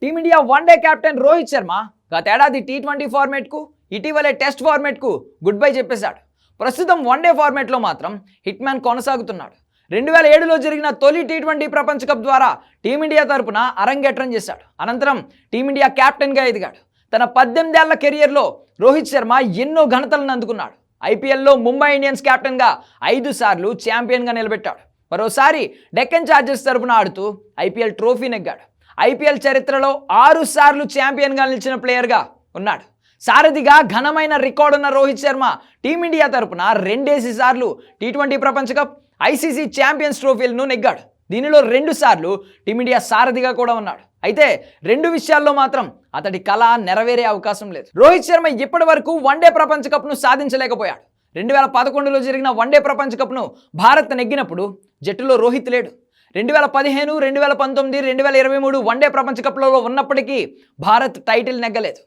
Team India one day captain Rohit Sharma గతేడాది T20 ఫార్మేట్కు ఇటీవలే test ఫార్మేట్కు good bye చెప్పేశాడు. ప్రస్తుతం వన్డే ఫార్మేట్లో మాత్రం హిట్ మ్యాన్ కొనసాగుతున్నాడు. 2007లో జరిగిన తొలి టీ20 ప్రపంచ కప్ ద్వారా టీమిండియా తరపున అరంగేట్రం చేశాడు. అనంతరం టీమిండియా కెప్టెన్గా ఎదిగాడు. తన 18 ఏళ్ల కెరియర్లో రోహిత్ శర్మ ఎన్నో ఘనతలను అందుకున్నాడు. ఐపీఎల్లో ముంబై ఇండియన్స్ కెప్టెన్గా 5 సార్లు ఛాంపియన్గా నిలబెట్టాడు. మరోసారి డెక్కన్ చార్జర్స్ తరపున ఆడుతూ ఐపీఎల్ ట్రోఫీ నెగ్గాడు. ఐపీఎల్ చరిత్రలో 6 సార్లు ఛాంపియన్గా నిలిచిన ప్లేయర్గా ఉన్నాడు. సారథిగా ఘనమైన రికార్డున్న రోహిత్ శర్మ టీమిండియా తరపున 2 సార్లు టీ20 ప్రపంచ కప్, ఐసీసీ ఛాంపియన్స్ ట్రోఫీలను నెగ్గాడు. దీనిలో 2 సార్లు టీమిండియా సారథిగా కూడా ఉన్నాడు. అయితే 2 విషయాల్లో మాత్రం అతడి కళ నెరవేరే అవకాశం లేదు. రోహిత్ శర్మ ఇప్పటి వరకు వన్డే ప్రపంచ కప్ను సాధించలేకపోయాడు. 2011లో జరిగిన వన్డే ప్రపంచ కప్ను భారత్ నెగ్గినప్పుడు జట్టులో రోహిత్ లేడు. 2015, 2019, 2023 వన్డే ప్రపంచ కప్లలో ఉన్నప్పటికీ భారత్ టైటిల్ నెగ్గలేదు.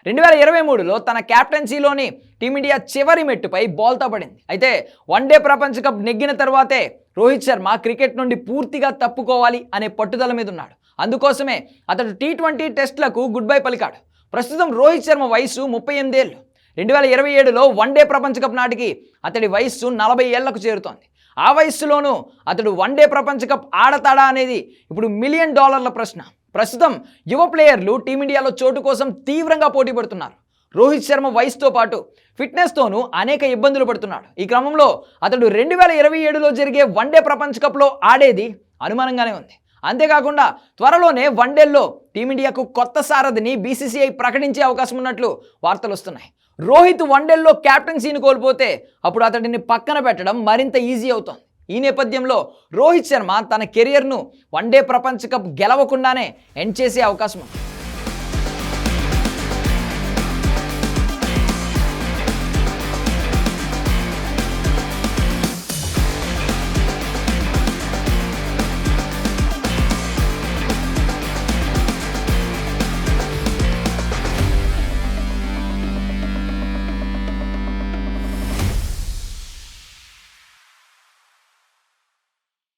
2023లో తన కెప్టెన్సీలోని టీమిండియా చివరి మెట్టుపై బోల్తా పడింది. అయితే వన్డే ప్రపంచ కప్ నెగ్గిన తర్వాతే రోహిత్ శర్మ క్రికెట్ నుండి పూర్తిగా తప్పుకోవాలి అనే పట్టుదల మీద ఉన్నాడు. అందుకోసమే అతడు టీ20 టెస్టులకు గుడ్ బై పలికాడు. ప్రస్తుతం రోహిత్ శర్మ వయసు 38 ఏళ్ళు. 2027లో వన్డే ప్రపంచ కప్ నాటికి అతడి వయస్సు 40 ఏళ్లకు చేరుతోంది. ఆ వయస్సులోనూ అతడు వన్డే ప్రపంచ కప్ ఆడతాడా అనేది ఇప్పుడు $1 మిలియన్ ప్రశ్న. ప్రస్తుతం యువ ప్లేయర్లు టీమిండియాలో చోటు కోసం తీవ్రంగా పోటీ పడుతున్నారు. రోహిత్ శర్మ వయసుతో పాటు ఫిట్నెస్తోనూ అనేక ఇబ్బందులు పడుతున్నాడు. ఈ క్రమంలో అతడు 2027లో జరిగే వన్డే ప్రపంచ కప్లో ఆడేది అనుమానంగానే ఉంది. అంతేకాకుండా త్వరలోనే వన్డేల్లో టీమిండియాకు కొత్త సారథిని బీసీసీఐ ప్రకటించే అవకాశం ఉన్నట్లు వార్తలు వస్తున్నాయి. రోహిత్ వన్డేల్లో కెప్టెన్సీని కోల్పోతే అప్పుడు అతడిని పక్కన పెట్టడం మరింత ఈజీ అవుతోంది. ఈ నేపథ్యంలో రోహిత్ శర్మ తన కెరియర్ను వన్డే ప్రపంచ కప్ గెలవకుండానే ఎండ్ చేసే అవకాశం ఉంది.